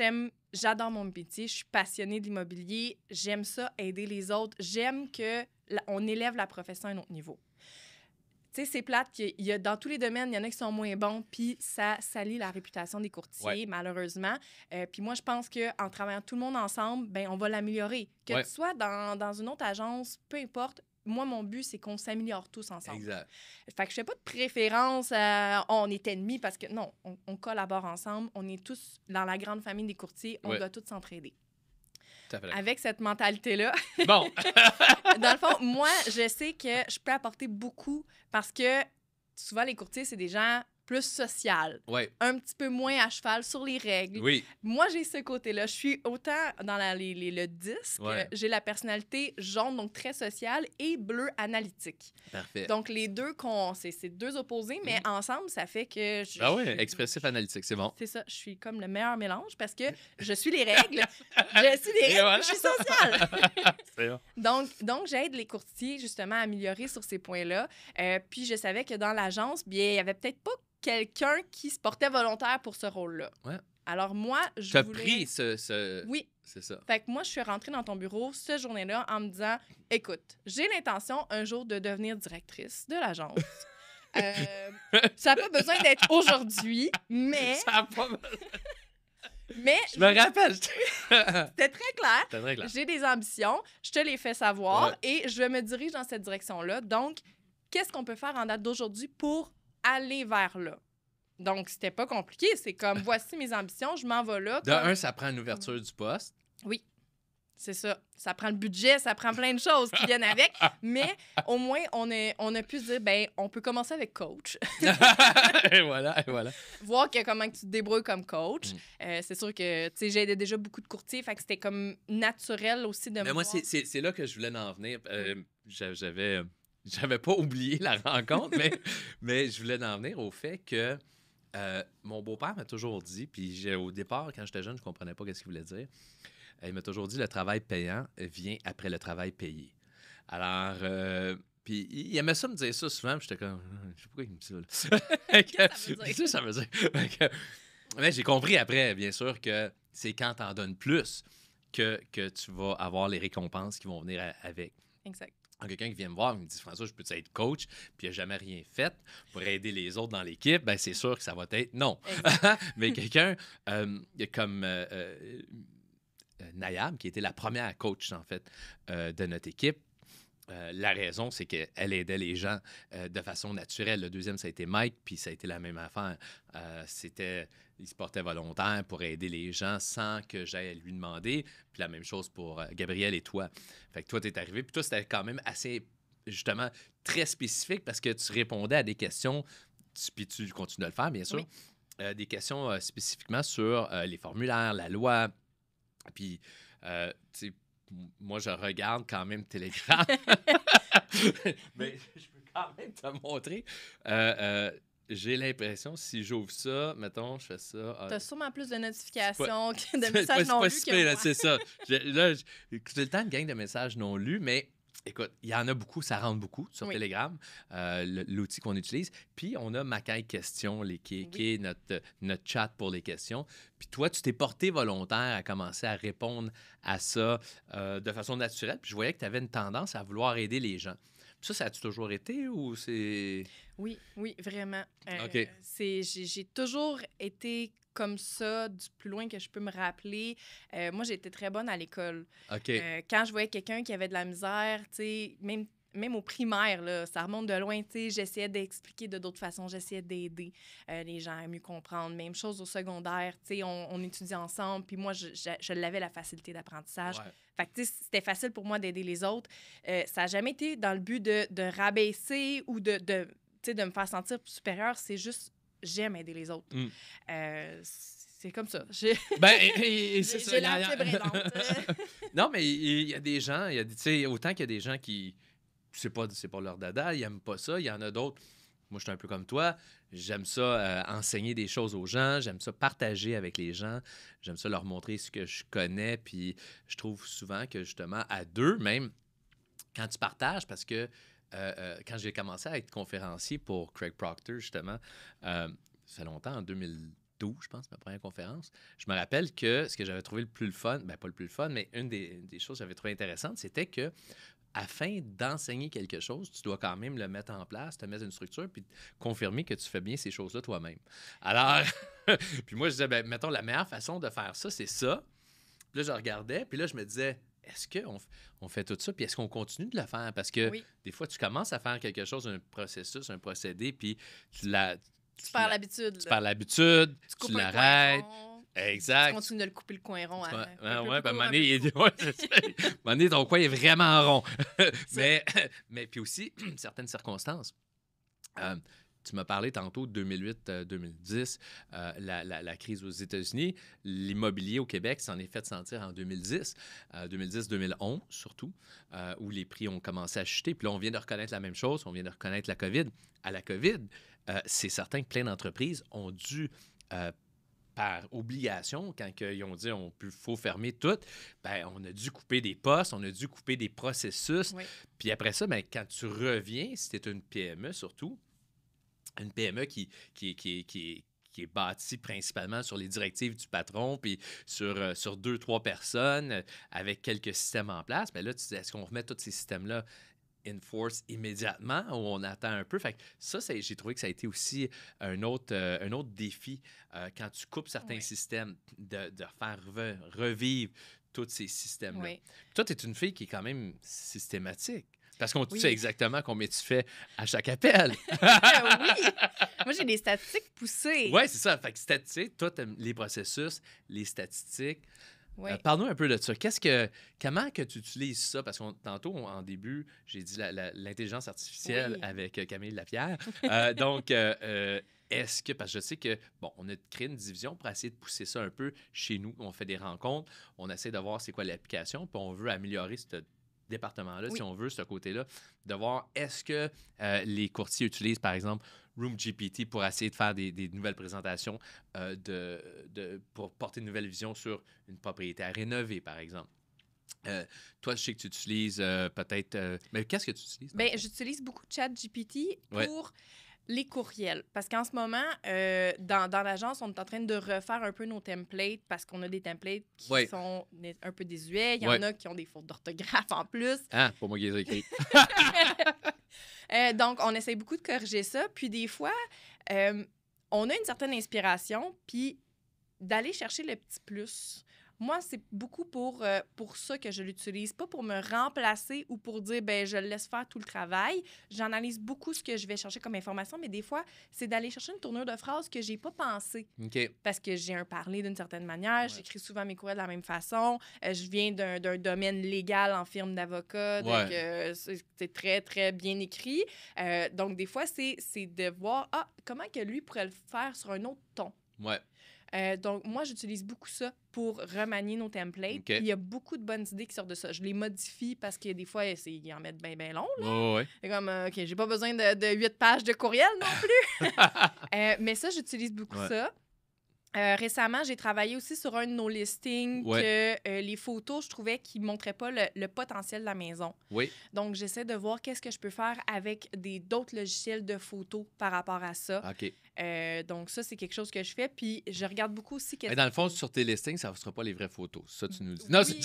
j'adore mon métier, je suis passionnée de l'immobilier, j'aime ça, aider les autres, j'aime qu'on élève la profession à un autre niveau. Tu sais, c'est plate qu'il y a dans tous les domaines, il y en a qui sont moins bons, puis ça salit la réputation des courtiers, malheureusement. Puis moi, je pense qu'en travaillant tout le monde ensemble, ben on va l'améliorer. Que tu sois dans une autre agence, peu importe, moi, mon but, c'est qu'on s'améliore tous ensemble. Exact. Fait que je fais pas de préférence on est ennemis parce que non, on collabore ensemble. On est tous dans la grande famille des courtiers. On doit tous s'entraider. Avec cette mentalité-là. Bon! Dans le fond, moi, je sais que je peux apporter beaucoup parce que souvent, les courtiers, c'est des gens plus social, un petit peu moins à cheval sur les règles. Oui. Moi, j'ai ce côté-là. Je suis autant dans le disque, j'ai la personnalité jaune, donc très sociale, et bleu analytique. Parfait. Donc, les deux, c'est deux opposés, mais ensemble, ça fait que... expressif analytique, c'est bon. C'est ça, je suis comme le meilleur mélange parce que je suis les règles, je suis sociale. C'est bon. Donc, j'aide les courtiers, justement, à améliorer sur ces points-là. Puis, je savais que dans l'agence, bien, il n'y avait peut-être pas quelqu'un qui se portait volontaire pour ce rôle-là. Ouais. Alors moi, je t'as voulais... pris ce... Oui. C'est ça. Fait que moi, je suis rentrée dans ton bureau ce journée-là en me disant, écoute, j'ai l'intention un jour de devenir directrice de l'agence. Ça n'a pas besoin d'être aujourd'hui, mais... Ça n'a pas... Mais je me rappelle. C'était très clair. C'était très clair. J'ai des ambitions, je te les fais savoir et je me dirige dans cette direction-là. Donc, qu'est-ce qu'on peut faire en date d'aujourd'hui pour aller vers là? Donc, c'était pas compliqué. C'est comme, voici mes ambitions, je m'en vais là. Ça prend une ouverture du poste. Oui, c'est ça. Ça prend le budget, ça prend plein de choses qui viennent avec. Mais au moins, on a pu se dire, ben, on peut commencer avec coach. et voilà. Voir comment tu te débrouilles comme coach. C'est sûr que, tu sais, j'aidais déjà beaucoup de courtiers, fait que c'était comme naturel aussi de me moi, c'est là que je voulais en venir. J'avais pas oublié la rencontre, mais je voulais en venir au fait que mon beau-père m'a toujours dit, puis au départ, quand j'étais jeune, je comprenais pas ce qu'il voulait dire. Il m'a toujours dit, le travail payant vient après le travail payé. Alors, puis il aimait ça me dire ça souvent, puis j'étais comme, je sais pas pourquoi il me dit ça. Qu'est-ce que ça veut dire? Mais j'ai compris après, bien sûr, que c'est quand t'en donnes plus que tu vas avoir les récompenses qui vont venir avec. Exact. quelqu'un qui vient me voir et me dit François, je peux être coach, puis il n'a jamais rien fait pour aider les autres dans l'équipe, ben c'est sûr que ça va être non. Mais quelqu'un comme Nayab, qui était la première coach, en fait, de notre équipe, la raison, c'est qu'elle aidait les gens de façon naturelle. Le deuxième, ça a été Mike, puis ça a été la même affaire. Il se portait volontaire pour aider les gens sans que j'aille à lui demander. Puis la même chose pour Gabriel et toi. Fait que toi, t'es arrivé, puis toi, c'était quand même assez, justement, très spécifique parce que tu répondais à des questions, puis tu continues de le faire, bien sûr, des questions spécifiquement sur les formulaires, la loi, puis, tu sais, moi, je regarde quand même Telegram. Mais je peux quand même te montrer. J'ai l'impression, si j'ouvre ça, mettons, je fais ça. T'as sûrement plus de notifications que de messages non lus que moi. C'est ça. Là, j'ai tout le temps une gang de messages non lus, mais écoute, il y en a beaucoup, ça rentre beaucoup sur Telegram, l'outil qu'on utilise. Puis, on a Macaille Questions, qui est notre chat pour les questions. Puis toi, tu t'es porté volontaire à commencer à répondre à ça de façon naturelle. Puis je voyais que tu avais une tendance à vouloir aider les gens. Puis ça a-tu toujours été ou c'est... Oui, vraiment. OK. J'ai toujours été comme ça, du plus loin que je peux me rappeler. Moi, j'ai été très bonne à l'école. OK. Quand je voyais quelqu'un qui avait de la misère, tu sais, même au primaire, là, ça remonte de loin, tu sais, j'essayais d'expliquer de d'autres façons, j'essayais d'aider les gens à mieux comprendre. Même chose au secondaire, tu sais, on étudiait ensemble, puis moi, je l'avais la facilité d'apprentissage. Ouais. Fait que, tu sais, c'était facile pour moi d'aider les autres. Ça n'a jamais été dans le but de rabaisser ou de me faire sentir supérieure. C'est juste, j'aime aider les autres. C'est comme ça. C'est ça. J'ai la fibre aidante. Non, mais il y a des gens, tu sais, autant qu'il y a des gens qui, c'est pas leur dada, ils aiment pas ça. Il y en a d'autres. Moi, je suis un peu comme toi. J'aime ça enseigner des choses aux gens. J'aime ça partager avec les gens. J'aime ça leur montrer ce que je connais. Puis je trouve souvent que, justement, à deux, même, quand tu partages, parce que quand j'ai commencé à être conférencier pour Craig Proctor, justement, ça fait longtemps, en 2012, je pense, ma première conférence, je me rappelle que ce que j'avais trouvé le plus le fun, ben pas le plus le fun, mais une des choses que j'avais trouvé intéressante, c'était que afin d'enseigner quelque chose, tu dois quand même le mettre en place, te mettre une structure, puis confirmer que tu fais bien ces choses-là toi-même. Alors, puis moi, je disais, ben, mettons, la meilleure façon de faire ça, c'est ça. Puis là, je regardais, puis là, je me disais, est-ce qu'on fait tout ça, puis est-ce qu'on continue de le faire? Parce que des fois, tu commences à faire quelque chose, un processus, un procédé, puis tu perds l'habitude. Tu perds l'habitude, tu l'arrêtes. Exact. Tu continues de le couper le coin rond. Ben, à un moment donné, ton coin est vraiment rond. mais puis aussi, certaines circonstances. Tu m'as parlé tantôt de 2008-2010, la crise aux États-Unis. L'immobilier au Québec s'en est fait sentir en 2010, 2010-2011 surtout, où les prix ont commencé à chuter. Puis là, on vient de reconnaître la même chose, on vient de reconnaître la COVID. À la COVID, c'est certain que plein d'entreprises ont dû... par obligation, quand ils ont dit qu'il faut fermer tout, ben, on a dû couper des postes, on a dû couper des processus. Puis après ça, ben, quand tu reviens, si tu es une PME surtout, une PME qui est bâtie principalement sur les directives du patron, puis sur 2-3 personnes, avec quelques systèmes en place, bien là, tu dis, est-ce qu'on remet tous ces systèmes-là in force immédiatement ou on attend un peu? Fait que ça, j'ai trouvé que ça a été aussi un autre défi quand tu coupes certains systèmes, de faire revivre tous ces systèmes-là. Toi, tu es une fille qui est quand même systématique. Parce qu'on sait exactement combien tu fais à chaque appel. Oui! Moi, j'ai des statistiques poussées. Oui, c'est ça. Fait que statistiques, toi, tu aimes les processus, les statistiques. Parle-nous un peu de ça. Comment que tu utilises ça? Parce que tantôt, en début, j'ai dit l'intelligence artificielle avec Camille Lapierre. Donc, est-ce que, parce que je sais que, bon, on a créé une division pour essayer de pousser ça un peu chez nous. On fait des rencontres, on essaie de voir c'est quoi l'application, puis on veut améliorer ce département-là, si on veut, ce côté-là, de voir est-ce que les courtiers utilisent, par exemple, RoomGPT pour essayer de faire des nouvelles présentations pour porter une nouvelle vision sur une propriété à rénover, par exemple. Toi, je sais que tu utilises peut-être... mais qu'est-ce que tu utilises? Bien, j'utilise beaucoup ChatGPT pour Les courriels. Parce qu'en ce moment, dans l'agence, on est en train de refaire un peu nos templates parce qu'on a des templates qui sont un peu désuets. Il y en a qui ont des fautes d'orthographe en plus. Ah, pas moi qui les ai écrits. Donc, on essaie beaucoup de corriger ça. Puis des fois, on a une certaine inspiration, puis d'aller chercher le petit plus. Moi, c'est beaucoup pour ça que je l'utilise, pas pour me remplacer ou pour dire, ben je laisse faire tout le travail. J'analyse beaucoup ce que je vais chercher comme information, mais des fois, c'est d'aller chercher une tournure de phrase que j'ai pas pensée. OK. Parce que j'ai un parler d'une certaine manière, j'écris souvent mes courriels de la même façon, je viens d'un domaine légal en firme d'avocat, donc c'est très, très bien écrit. Donc, des fois, c'est de voir, comment que lui pourrait le faire sur un autre ton. Ouais. Donc, moi, j'utilise beaucoup ça pour remanier nos templates. Okay. Il y a beaucoup de bonnes idées qui sortent de ça. Je les modifie parce que des fois, ils en mettent bien, bien long. Là. Oh, ouais. C'est comme, OK, j'ai pas besoin de 8 pages de courriel non plus. Mais ça, j'utilise beaucoup ça. Récemment, j'ai travaillé aussi sur un de nos listings que les photos, je trouvais qu'ils ne montraient pas le potentiel de la maison. Oui. Donc, j'essaie de voir qu'est-ce que je peux faire avec d'autres logiciels de photos par rapport à ça. OK. Donc, ça, c'est quelque chose que je fais. Puis, je regarde beaucoup aussi... Dans le fond, sur tes listings, ça ne sera pas les vraies photos. Ça, tu nous dis. Oui, Non, c'est...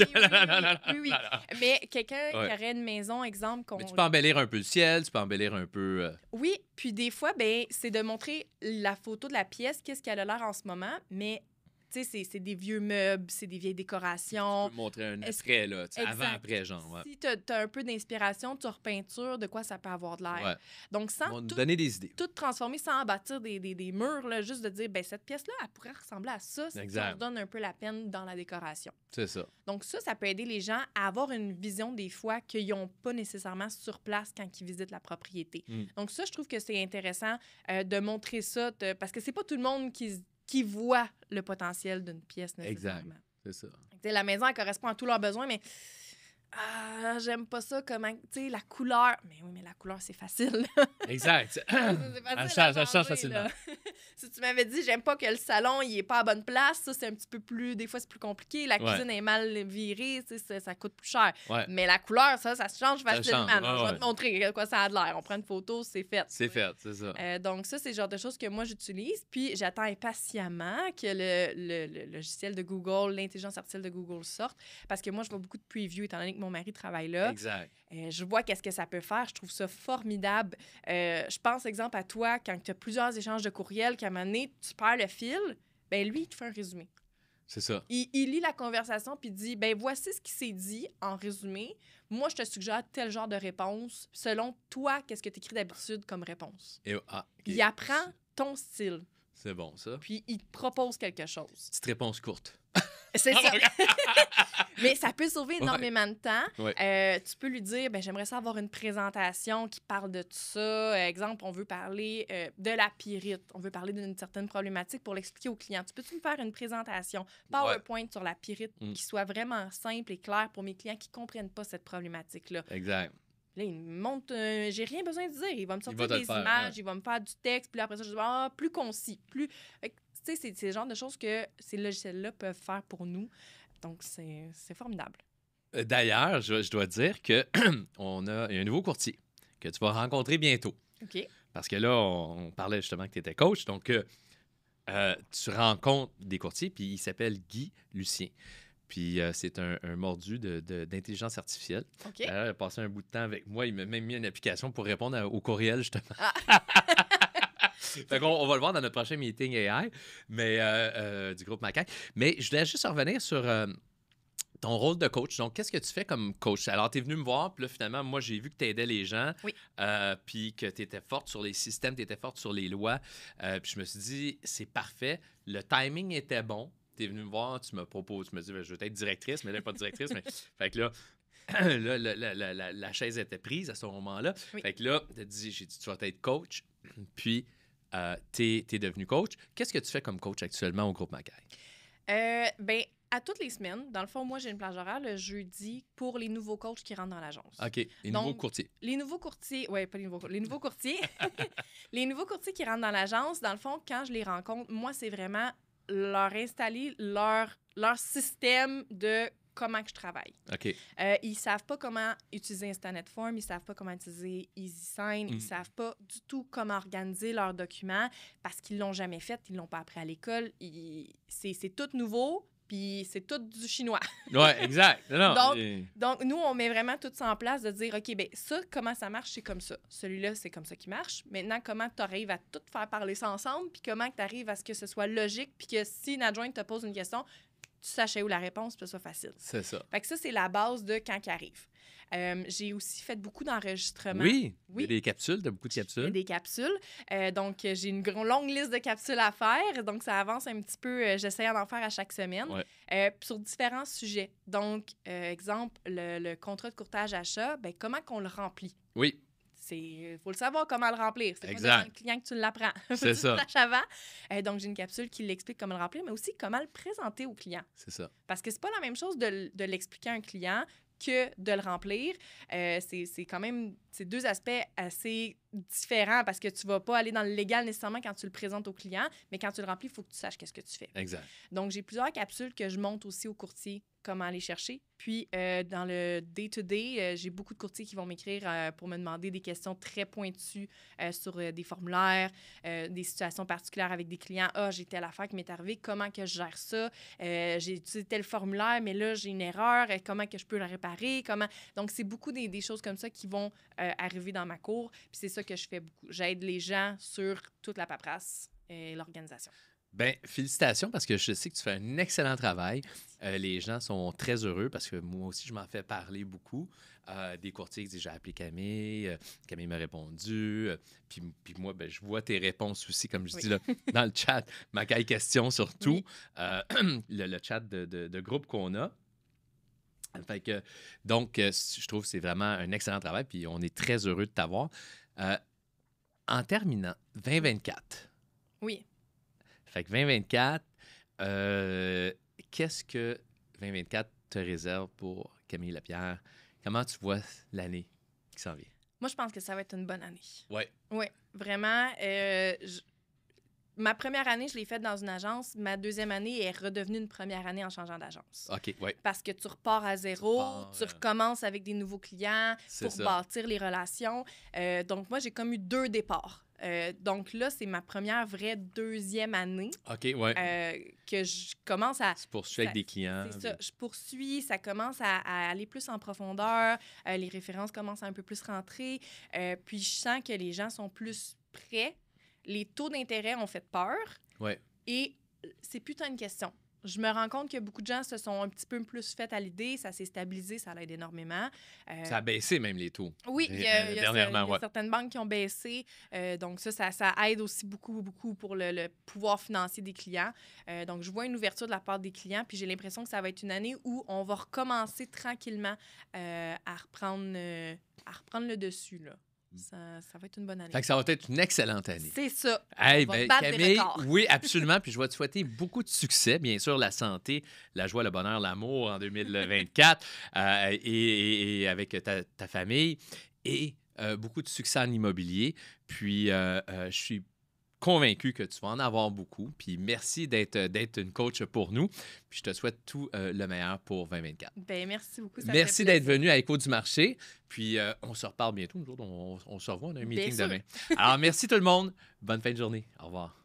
oui. Mais quelqu'un qui aurait une maison, exemple... Mais tu peux embellir un peu le ciel, tu peux embellir un peu... Oui, puis des fois, ben, c'est de montrer la photo de la pièce, qu'est-ce qu'elle a l'air en ce moment, mais... Tu sais, c'est des vieux meubles, c'est des vieilles décorations. Tu peux montrer un après, là, avant-après, genre. Ouais. Si tu as un peu d'inspiration, tu repeintures, de quoi ça peut avoir de l'air. Ouais. Donc, sans donner des idées. Tout transformer, sans bâtir des murs, là, juste de dire, ben cette pièce-là, elle pourrait ressembler à ça si on se donne un peu la peine dans la décoration. C'est ça. Donc, ça peut aider les gens à avoir une vision des fois qu'ils n'ont pas nécessairement sur place quand ils visitent la propriété. Donc, ça, je trouve que c'est intéressant de montrer ça, parce que c'est pas tout le monde qui voit le potentiel d'une pièce nécessairement. Exact, c'est ça. T'sais, la maison, elle correspond à tous leurs besoins, mais j'aime pas ça, comment, tu sais, la couleur. Mais oui, mais la couleur, c'est facile. Exact. C'est facile ça change facilement. Si tu m'avais dit, j'aime pas que le salon, il est pas à bonne place, ça, c'est un petit peu plus, des fois, c'est plus compliqué. La cuisine est mal virée, ça coûte plus cher. Ouais. Mais la couleur, ça se change facilement. Je vais te montrer de quoi ça a de l'air. On prend une photo, c'est fait. C'est fait, c'est ça. Donc, ça, c'est le genre de choses que moi, j'utilise. Puis, j'attends impatiemment que le logiciel de Google, l'intelligence artificielle de Google sorte. Parce que moi, je vois beaucoup de previews, étant donné que mon mari travaille là. Exact. Je vois qu'est-ce que ça peut faire. Je trouve ça formidable. Je pense, exemple, à toi, quand tu as plusieurs échanges de courriels, qu'à un moment donné, tu perds le fil, ben lui, il te fait un résumé. C'est ça. Il lit la conversation puis dit, ben voici ce qui s'est dit en résumé. Moi, je te suggère tel genre de réponse. Selon toi, qu'est-ce que tu écris d'habitude comme réponse? Okay. Il apprend ton style. C'est bon, ça. Puis, il te propose quelque chose. Petite réponse courte. C'est ça. Mais ça peut sauver énormément de temps. Tu peux lui dire, ben j'aimerais ça avoir une présentation qui parle de tout ça. Exemple, on veut parler de la pyrite. On veut parler d'une certaine problématique pour l'expliquer au client. Tu peux-tu me faire une présentation PowerPoint sur la pyrite qui soit vraiment simple et claire pour mes clients qui ne comprennent pas cette problématique-là? Exact. Là, il me montre, j'ai rien besoin de dire. Il va me sortir des images, il va me faire du texte. Puis là, après ça, je dis, plus concis, plus... Tu sais, c'est le genre de choses que ces logiciels-là peuvent faire pour nous. Donc, c'est formidable. D'ailleurs, je dois dire qu'il y a un nouveau courtier que tu vas rencontrer bientôt. OK. Parce que là, on parlait justement que tu étais coach. Donc, tu rencontres des courtiers, puis il s'appelle Guy Lucien. Puis c'est un mordu d'intelligence artificielle. OK. Il a passé un bout de temps avec moi. Il m'a même mis une application pour répondre au courriel, justement. Fait qu'on on va le voir dans notre prochain meeting AI du groupe Macaque. Mais je voulais juste revenir sur ton rôle de coach. Donc, qu'est-ce que tu fais comme coach? Alors, tu es venu me voir, puis là, finalement, moi, j'ai vu que tu aidais les gens, puis que tu étais forte sur les systèmes, tu étais forte sur les lois. Puis je me suis dit, c'est parfait. Le timing était bon. Tu es venu me voir, tu me proposes, tu me dis, je veux être directrice, mais là, pas directrice. Mais... Fait que là, la chaise était prise à ce moment-là. Oui. Fait que là, j'ai dit, tu vas être coach, puis tu es devenu coach. Qu'est-ce que tu fais comme coach actuellement au groupe Macaque? Ben, à toutes les semaines, dans le fond, moi, j'ai une plage horaire le jeudi pour les nouveaux coachs qui rentrent dans l'agence. OK. Nouveaux courtiers. Les nouveaux courtiers, oui, pas les nouveaux courtiers. Les nouveaux courtiers. Les nouveaux courtiers qui rentrent dans l'agence, dans le fond, quand je les rencontre, moi, c'est vraiment leur installer leur système de comment que je travaille. OK. Ils savent pas comment utiliser Instant Form, ils savent pas comment utiliser EasySign, ils savent pas du tout comment organiser leurs documents parce qu'ils l'ont jamais fait, ils l'ont pas appris à l'école. C'est tout nouveau, puis c'est tout du chinois. Oui, exact. Non, Donc, nous, on met vraiment tout ça en place de dire, OK, bien, ça, comment ça marche, c'est comme ça. Celui-là, c'est comme ça qui marche. Maintenant, comment tu arrives à tout faire parler ça ensemble, puis comment tu arrives à ce que ce soit logique, puis que si une adjointe te pose une question, tu saches où la réponse, puis que ce soit facile. c'est ça. Fait que ça, c'est la base de quand il arrive. J'ai aussi fait beaucoup d'enregistrements. Oui, il y a des capsules, tu as beaucoup de Il y a capsules. des capsules. Donc, j'ai une longue liste de capsules à faire. Donc, ça avance un petit peu. J'essaie d'en faire à chaque semaine sur différents sujets. Donc, exemple, le contrat de courtage achat, ben, comment qu'on le remplit? Oui, Il faut le savoir comment le remplir. C'est pas Exact. devant le client que tu l'apprends. C'est ça. Tu le saches avant. Donc, j'ai une capsule qui l'explique comment le remplir, mais aussi comment le présenter au client. c'est ça. Parce que c'est pas la même chose de l'expliquer à un client que de le remplir. C'est quand même deux aspects assez différents parce que tu vas pas aller dans le légal nécessairement quand tu le présentes au client, mais quand tu le remplis, il faut que tu saches qu'est-ce que tu fais. Exact. Donc, j'ai plusieurs capsules que je monte aussi aux courtiers comment aller chercher. Puis, dans le day-to-day, j'ai beaucoup de courtiers qui vont m'écrire pour me demander des questions très pointues sur des formulaires, des situations particulières avec des clients. « Ah, j'ai telle affaire qui m'est arrivée, comment que je gère ça? J'ai utilisé tel formulaire, mais là, j'ai une erreur. Comment que je peux la réparer? » Donc, c'est beaucoup des choses comme ça qui vont arriver dans ma cour. Puis, c'est ça que je fais beaucoup. J'aide les gens sur toute la paperasse et l'organisation. Bien, félicitations parce que je sais que tu fais un excellent travail. Les gens sont très heureux parce que moi aussi, je m'en fais parler beaucoup. Des courtiers qui disent j'ai appelé Camille, Camille m'a répondu. Puis moi, ben, je vois tes réponses aussi, comme je dis là, dans le chat, Macaille Question surtout, le chat de groupe qu'on a. Fait que, donc, je trouve que c'est vraiment un excellent travail, puis on est très heureux de t'avoir. En terminant, 2024. Oui. Fait que 2024, qu'est-ce que 2024 te réserve pour Camille Lapierre? Comment tu vois l'année qui s'en vient? Moi, je pense que ça va être une bonne année. Oui. Oui, vraiment. Ma première année, je l'ai faite dans une agence. Ma deuxième année est redevenue une première année en changeant d'agence. OK, oui. Parce que tu repars à zéro, tu recommences avec des nouveaux clients pour bâtir les relations. Donc, moi, j'ai comme eu 2 départs. Donc là, c'est ma première vraie deuxième année. OK, oui. Que je commence à... Tu poursuis avec des clients. C'est ça. Je poursuis, ça commence à aller plus en profondeur. Les références commencent à un peu plus rentrer. Puis je sens que les gens sont plus prêts. Les taux d'intérêt ont fait peur. Ouais. Et c'est plus tant une question. Je me rends compte que beaucoup de gens se sont un petit peu plus fait à l'idée. Ça s'est stabilisé, ça l'aide énormément. Ça a baissé même les taux. Oui, il y a certaines banques qui ont baissé. Donc ça aide aussi beaucoup, beaucoup pour le pouvoir financier des clients. Donc je vois une ouverture de la part des clients. Puis j'ai l'impression que ça va être une année où on va recommencer tranquillement à reprendre le dessus, là. Ça va être une bonne année. Fait que ça va être une excellente année. C'est ça. Hey, on va ben, battre Camille, des records. oui, absolument. Puis je vais te souhaiter beaucoup de succès. Bien sûr, la santé, la joie, le bonheur, l'amour en 2024 et avec ta famille. Et beaucoup de succès en immobilier. Puis je suis convaincu que tu vas en avoir beaucoup. Puis merci d'être une coach pour nous. Puis je te souhaite tout le meilleur pour 2024. Ben, merci beaucoup. Ça Merci fait plaisir. d'être venu à Écho du marché. Puis on se reparle bientôt. Nous autres, on se revoit. On a un meeting demain. Alors merci tout le monde. Bonne fin de journée. Au revoir.